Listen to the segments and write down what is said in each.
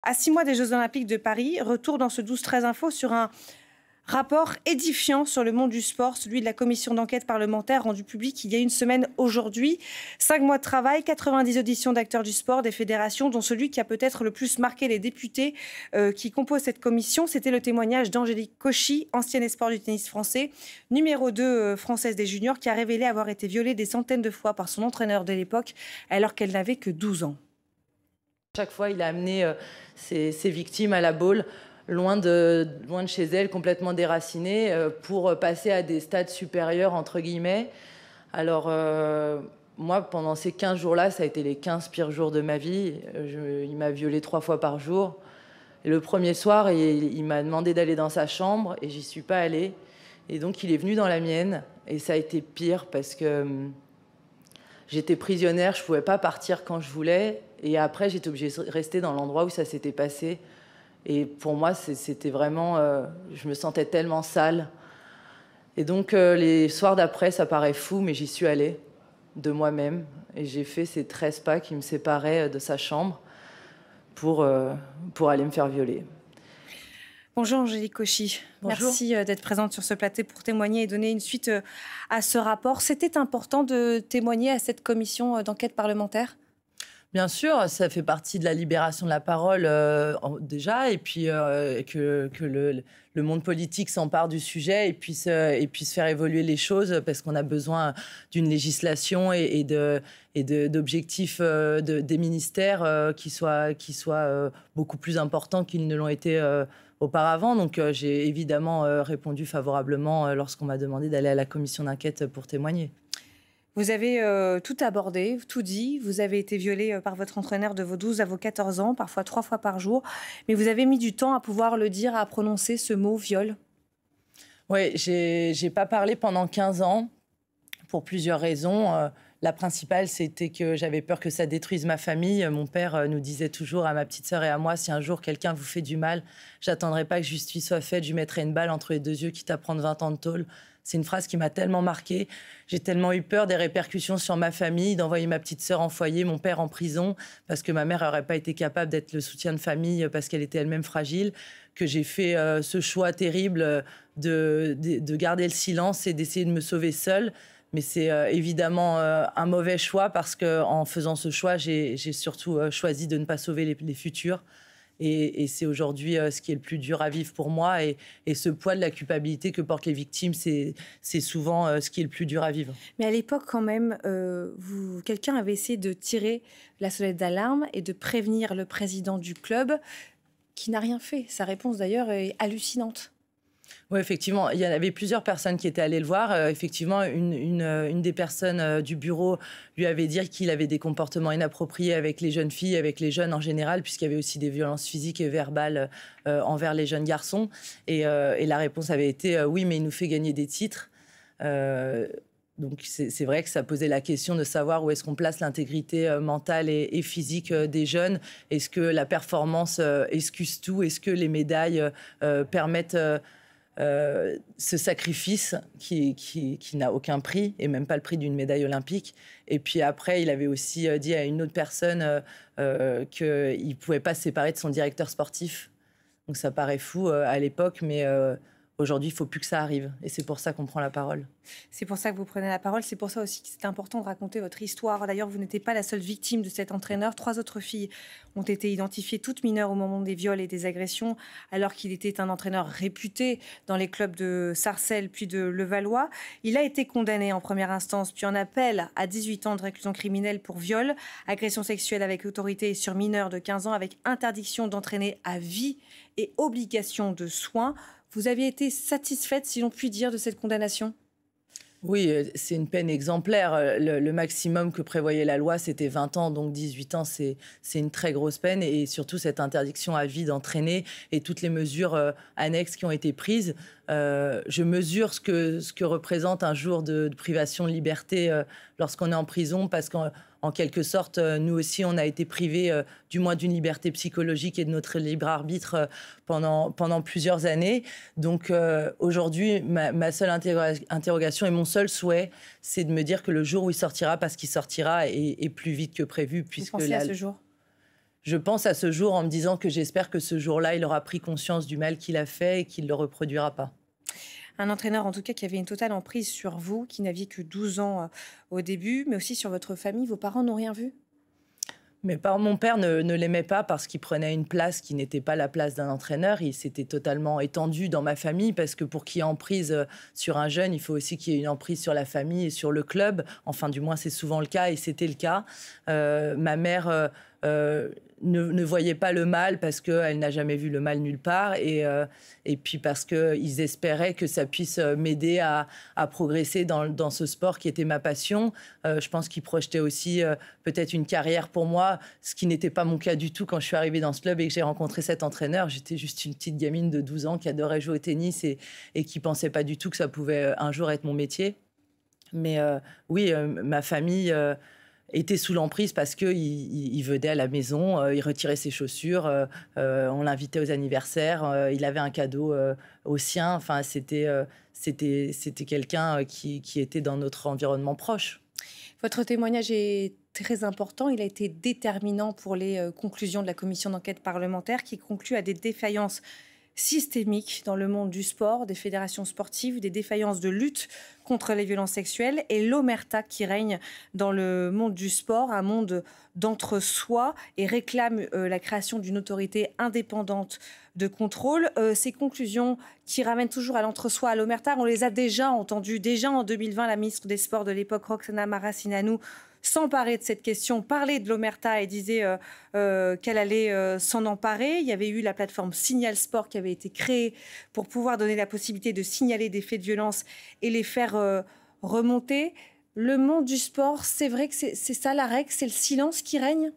À 6 mois des Jeux Olympiques de Paris, retour dans ce 12-13 Info sur un rapport édifiant sur le monde du sport, celui de la commission d'enquête parlementaire rendu public il y a une semaine aujourd'hui. 5 mois de travail, 90 auditions d'acteurs du sport, des fédérations, dont celui qui a peut-être le plus marqué les députés qui composent cette commission. C'était le témoignage d'Angélique Cauchy, ancienne espoir du tennis français, numéro 2 française des juniors, qui a révélé avoir été violée des centaines de fois par son entraîneur de l'époque alors qu'elle n'avait que 12 ans. Chaque fois, il a amené ses victimes à la boule, loin de chez elles, complètement déracinées, pour passer à des stades supérieurs, entre guillemets. Alors, moi, pendant ces 15 jours-là, ça a été les 15 pires jours de ma vie. Il m'a violée 3 fois par jour. Et le premier soir, il m'a demandé d'aller dans sa chambre et j'y suis pas allée. Et donc, il est venu dans la mienne. Et ça a été pire parce que j'étais prisonnière, je pouvais pas partir quand je voulais. Et après, j'étais obligée de rester dans l'endroit où ça s'était passé. Et pour moi, c'était vraiment... je me sentais tellement sale. Et donc, les soirs d'après, ça paraît fou, mais j'y suis allée de moi-même. Et j'ai fait ces 13 pas qui me séparaient de sa chambre pour aller me faire violer. Bonjour Angélique Cauchy. Bonjour. Merci d'être présente sur ce plateau pour témoigner et donner une suite à ce rapport. C'était important de témoigner à cette commission d'enquête parlementaire ? Bien sûr, ça fait partie de la libération de la parole déjà, et puis que le monde politique s'empare du sujet et puisse faire évoluer les choses, parce qu'on a besoin d'une législation et d'objectifs des ministères qui soient beaucoup plus importants qu'ils ne l'ont été auparavant. Donc j'ai évidemment répondu favorablement lorsqu'on m'a demandé d'aller à la commission d'enquête pour témoigner. Vous avez tout abordé, tout dit. Vous avez été violée par votre entraîneur de vos 12 à vos 14 ans, parfois 3 fois par jour. Mais vous avez mis du temps à pouvoir le dire, à prononcer ce mot, viol. Oui, j'ai pas parlé pendant 15 ans pour plusieurs raisons. La principale, c'était que j'avais peur que ça détruise ma famille. Mon père nous disait toujours à ma petite sœur et à moi, si un jour quelqu'un vous fait du mal, j'attendrai pas que justice soit faite, je lui mettrai une balle entre les 2 yeux, quitte à prendre 20 ans de tôle. C'est une phrase qui m'a tellement marquée. J'ai tellement eu peur des répercussions sur ma famille, d'envoyer ma petite sœur en foyer, mon père en prison, parce que ma mère n'aurait pas été capable d'être le soutien de famille, parce qu'elle était elle-même fragile, que j'ai fait ce choix terrible de garder le silence et d'essayer de me sauver seule. Mais c'est évidemment un mauvais choix, parce qu'en faisant ce choix, j'ai surtout choisi de ne pas sauver les futurs. Et c'est aujourd'hui ce qui est le plus dur à vivre pour moi. Et ce poids de la culpabilité que portent les victimes, c'est souvent ce qui est le plus dur à vivre. Mais à l'époque, quand même, quelqu'un avait essayé de tirer la sonnette d'alarme et de prévenir le président du club, qui n'a rien fait. Sa réponse, d'ailleurs, est hallucinante. Oui, effectivement, il y en avait plusieurs personnes qui étaient allées le voir. Effectivement, une des personnes du bureau lui avait dit qu'il avait des comportements inappropriés avec les jeunes filles, avec les jeunes en général, puisqu'il y avait aussi des violences physiques et verbales envers les jeunes garçons. Et la réponse avait été oui, mais il nous fait gagner des titres. Donc c'est vrai que ça posait la question de savoir où est-ce qu'on place l'intégrité mentale et physique des jeunes. Est-ce que la performance excuse tout? Est-ce que les médailles permettent... ce sacrifice qui n'a aucun prix, et même pas le prix d'une médaille olympique. Et puis après, il avait aussi dit à une autre personne qu'il ne pouvait pas se séparer de son directeur sportif. Donc ça paraît fou à l'époque, mais aujourd'hui, il ne faut plus que ça arrive. Et c'est pour ça qu'on prend la parole. C'est pour ça que vous prenez la parole. C'est pour ça aussi que c'est important de raconter votre histoire. D'ailleurs, vous n'étiez pas la seule victime de cet entraîneur. 3 autres filles ont été identifiées, toutes mineures au moment des viols et des agressions, alors qu'il était un entraîneur réputé dans les clubs de Sarcelles puis de Levallois. Il a été condamné en première instance, puis en appel à 18 ans de réclusion criminelle pour viol, agression sexuelle avec autorité sur mineur de 15 ans, avec interdiction d'entraîner à vie et obligation de soins. Vous aviez été satisfaite, si l'on peut dire, de cette condamnation ? Oui, c'est une peine exemplaire. Le maximum que prévoyait la loi, c'était 20 ans, donc 18 ans, c'est une très grosse peine. Et surtout, cette interdiction à vie d'entraîner et toutes les mesures annexes qui ont été prises. Je mesure ce que représente un jour de privation de liberté lorsqu'on est en prison, parce qu'en quelque sorte, nous aussi, on a été privés du moins d'une liberté psychologique et de notre libre arbitre pendant plusieurs années. Donc aujourd'hui, ma seule interrogation et mon seul souhait, c'est de me dire que le jour où il sortira, parce qu'il sortira, et plus vite que prévu. Vous pensez à ce jour ? je pense à ce jour en me disant que j'espère que ce jour-là, il aura pris conscience du mal qu'il a fait et qu'il ne le reproduira pas. Un entraîneur, en tout cas, qui avait une totale emprise sur vous, qui n'aviez que 12 ans au début, mais aussi sur votre famille. Vos parents n'ont rien vu? Mon père ne l'aimait pas parce qu'il prenait une place qui n'était pas la place d'un entraîneur. Il s'était totalement étendu dans ma famille parce que pour qu'il y ait emprise sur un jeune, il faut aussi qu'il y ait une emprise sur la famille et sur le club. Enfin, du moins, c'est souvent le cas et c'était le cas. Ma mère ne voyait pas le mal parce qu'elle n'a jamais vu le mal nulle part et puis parce qu'ils espéraient que ça puisse m'aider à progresser dans ce sport qui était ma passion. Je pense qu'ils projetaient aussi peut-être une carrière pour moi, ce qui n'était pas mon cas du tout quand je suis arrivée dans ce club et que j'ai rencontré cet entraîneur. J'étais juste une petite gamine de 12 ans qui adorait jouer au tennis et qui ne pensait pas du tout que ça pouvait un jour être mon métier. Mais oui, ma famille était sous l'emprise parce qu'il venait à la maison, il retirait ses chaussures, on l'invitait aux anniversaires, il avait un cadeau au sien. Enfin, c'était quelqu'un qui était dans notre environnement proche. Votre témoignage est très important. Il a été déterminant pour les conclusions de la commission d'enquête parlementaire qui conclut à des défaillances systémiques dans le monde du sport, des fédérations sportives, des défaillances de lutte contre les violences sexuelles et l'omerta qui règne dans le monde du sport, un monde d'entre-soi, et réclame la création d'une autorité indépendante de contrôle. Ces conclusions qui ramènent toujours à l'entre-soi, à l'omerta, on les a déjà entendues. Déjà en 2020, la ministre des Sports de l'époque, Roxana Maracineanu, s'emparer de cette question, parler de l'omerta et disait qu'elle allait s'en emparer. Il y avait eu la plateforme Signal Sport qui avait été créée pour pouvoir donner la possibilité de signaler des faits de violence et les faire remonter. Le monde du sport, c'est vrai que c'est ça la règle, c'est le silence qui règne?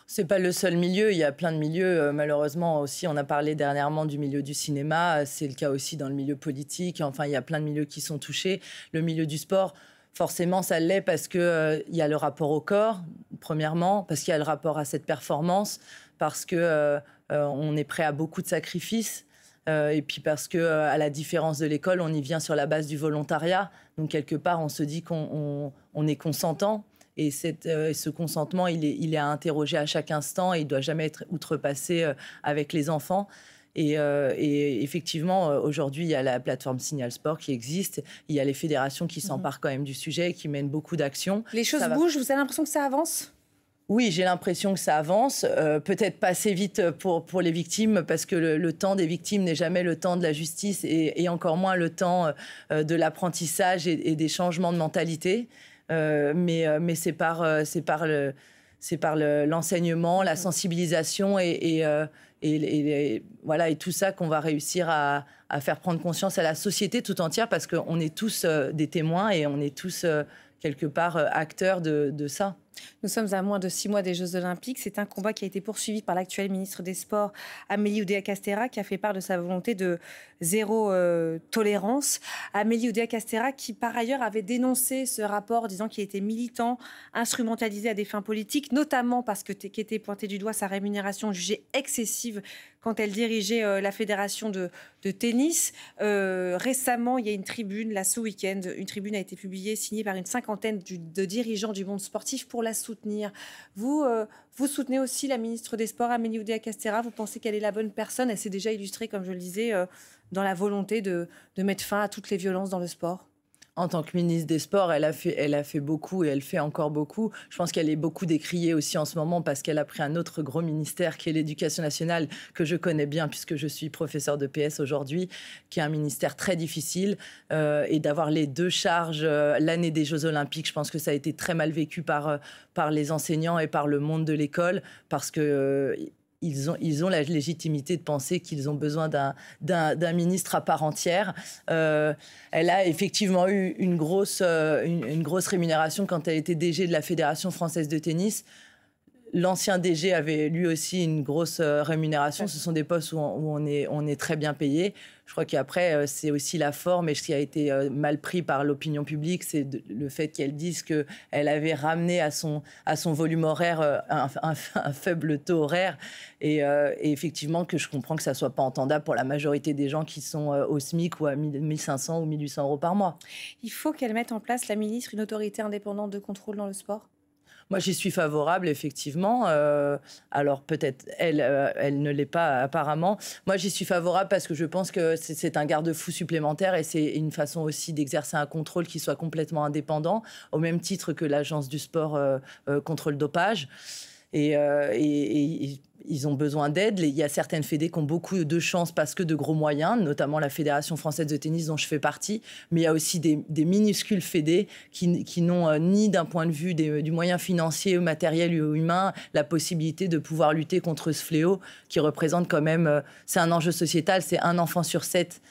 C'est pas le seul milieu, il y a plein de milieux. Malheureusement aussi, on a parlé dernièrement du milieu du cinéma, c'est le cas aussi dans le milieu politique. Enfin, il y a plein de milieux qui sont touchés. Le milieu du sport, forcément, ça l'est parce qu'il y a le rapport au corps, premièrement, parce qu'il y a le rapport à cette performance, parce qu'on est prêt à beaucoup de sacrifices, et puis parce qu'à la différence de l'école, on y vient sur la base du volontariat. Donc, quelque part, on se dit qu'on est consentant. Et ce consentement, il est à interroger à chaque instant et il ne doit jamais être outrepassé avec les enfants. Et effectivement, aujourd'hui, il y a la plateforme Signal Sport qui existe. Il y a les fédérations qui s'emparent quand même du sujet et qui mènent beaucoup d'actions. Les choses bougent, vous avez l'impression que ça avance ? Oui, j'ai l'impression que ça avance. Peut-être pas assez vite pour les victimes, parce que le temps des victimes n'est jamais le temps de la justice et encore moins le temps de l'apprentissage et des changements de mentalité. Mais c'est par l'enseignement, la sensibilisation et tout ça qu'on va réussir à faire prendre conscience à la société tout entière, parce qu'on est tous des témoins et on est tous quelque part acteurs de ça. Nous sommes à moins de 6 mois des Jeux Olympiques. C'est un combat qui a été poursuivi par l'actuelle ministre des Sports, Amélie Oudéa-Castéra, qui a fait part de sa volonté de zéro tolérance. Amélie Oudéa-Castéra, qui par ailleurs avait dénoncé ce rapport, disant qu'il était militant, instrumentalisé à des fins politiques, notamment parce qu'était pointée du doigt sa rémunération jugée excessive quand elle dirigeait la fédération de tennis. Récemment, il y a une tribune, là, ce week-end, une tribune a été publiée, signée par une cinquantaine de dirigeants du monde sportif pour la soutenir. Vous soutenez aussi la ministre des Sports, Amélie Oudéa-Castéra. Vous pensez qu'elle est la bonne personne? Elle s'est déjà illustrée, comme je le disais, dans la volonté de mettre fin à toutes les violences dans le sport. En tant que ministre des Sports, elle a fait beaucoup et elle fait encore beaucoup. Je pense qu'elle est beaucoup décriée aussi en ce moment parce qu'elle a pris un autre gros ministère qui est l'Éducation nationale, que je connais bien puisque je suis professeur de PS aujourd'hui, qui est un ministère très difficile. Et d'avoir les deux charges l'année des Jeux Olympiques, je pense que ça a été très mal vécu par les enseignants et par le monde de l'école, parce que ils ont la légitimité de penser qu'ils ont besoin d'un ministre à part entière. Elle a effectivement eu une grosse rémunération quand elle était DG de la Fédération française de tennis. L'ancien DG avait lui aussi une grosse rémunération. Ce sont des postes où on est très bien payé. Je crois qu'après, c'est aussi la forme, et ce qui a été mal pris par l'opinion publique, c'est le fait qu'elle dise qu'elle avait ramené à son volume horaire un faible taux horaire. Et effectivement, que je comprends que ça ne soit pas entendable pour la majorité des gens qui sont au SMIC ou à 1 500 ou 1 800 € par mois. Il faut qu'elle mette en place, la ministre, une autorité indépendante de contrôle dans le sport? Moi, j'y suis favorable, effectivement. Alors, peut-être, elle ne l'est pas apparemment. Moi, j'y suis favorable parce que je pense que c'est un garde-fou supplémentaire et c'est une façon aussi d'exercer un contrôle qui soit complètement indépendant, au même titre que l'Agence du sport contre le dopage. Et ils ont besoin d'aide. Il y a certaines fédés qui ont beaucoup de chance parce que de gros moyens, notamment la Fédération française de tennis dont je fais partie. Mais il y a aussi des minuscules fédés qui n'ont ni d'un point de vue du moyen financier, matériel ou humain, la possibilité de pouvoir lutter contre ce fléau qui représente quand même... c'est un enjeu sociétal, c'est 1 enfant sur 7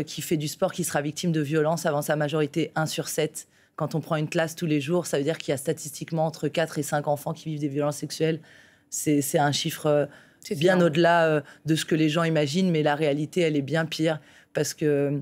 qui fait du sport qui sera victime de violence avant sa majorité, 1 sur 7. Quand on prend une classe tous les jours, ça veut dire qu'il y a statistiquement entre 4 et 5 enfants qui vivent des violences sexuelles. C'est un chiffre bien au-delà de ce que les gens imaginent, mais la réalité, elle est bien pire. Parce que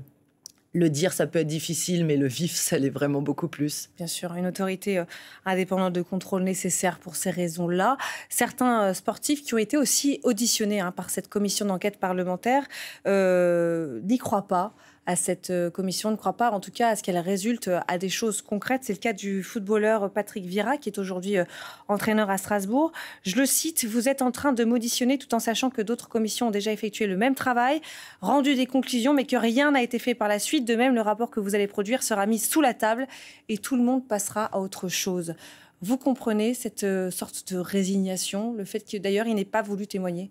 le dire, ça peut être difficile, mais le vivre, ça l'est vraiment beaucoup plus. Bien sûr, une autorité indépendante de contrôle nécessaire pour ces raisons-là. Certains sportifs qui ont été aussi auditionnés par cette commission d'enquête parlementaire n'y croient pas à cette commission, ne croient pas en tout cas à ce qu'elle résulte à des choses concrètes. C'est le cas du footballeur Patrick Vieira, qui est aujourd'hui entraîneur à Strasbourg. Je le cite, « Vous êtes en train de m'auditionner tout en sachant que d'autres commissions ont déjà effectué le même travail, rendu des conclusions, mais que rien n'a été fait par la suite. De même, le rapport que vous allez produire sera mis sous la table et tout le monde passera à autre chose. » Vous comprenez cette sorte de résignation, le fait que d'ailleurs il n'ait pas voulu témoigner?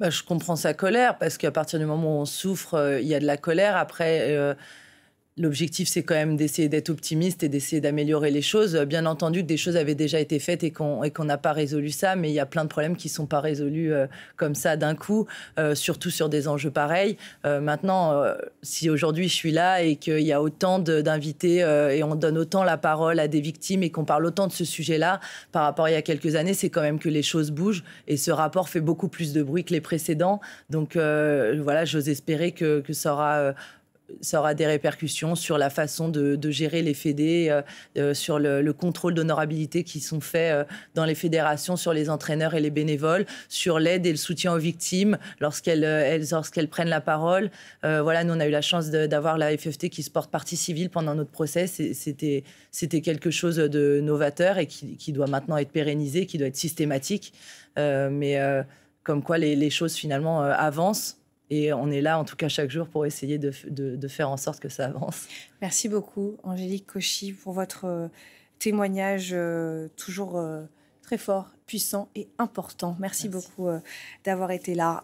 Je comprends sa colère, parce qu'à partir du moment où on souffre, il y a de la colère. Après, l'objectif, c'est quand même d'essayer d'être optimiste et d'essayer d'améliorer les choses. Bien entendu que des choses avaient déjà été faites et qu'on n'a pas résolu ça, mais il y a plein de problèmes qui ne sont pas résolus comme ça d'un coup, surtout sur des enjeux pareils. Maintenant, si aujourd'hui je suis là et qu'il y a autant d'invités et on donne autant la parole à des victimes et qu'on parle autant de ce sujet-là par rapport à il y a quelques années, c'est quand même que les choses bougent et ce rapport fait beaucoup plus de bruit que les précédents. Donc voilà, j'ose espérer que ça aura des répercussions sur la façon de gérer les fédés, sur le contrôle d'honorabilité qui sont faits dans les fédérations, sur les entraîneurs et les bénévoles, sur l'aide et le soutien aux victimes lorsqu'elles prennent la parole. Voilà, nous, on a eu la chance d'avoir la FFT qui se porte partie civile pendant notre procès. C'était quelque chose de novateur et qui doit maintenant être pérennisé, qui doit être systématique. Mais comme quoi les choses, finalement, avancent. Et on est là, en tout cas, chaque jour pour essayer de faire en sorte que ça avance. Merci beaucoup, Angélique Cauchy, pour votre témoignage toujours très fort, puissant et important. Merci beaucoup d'avoir été là.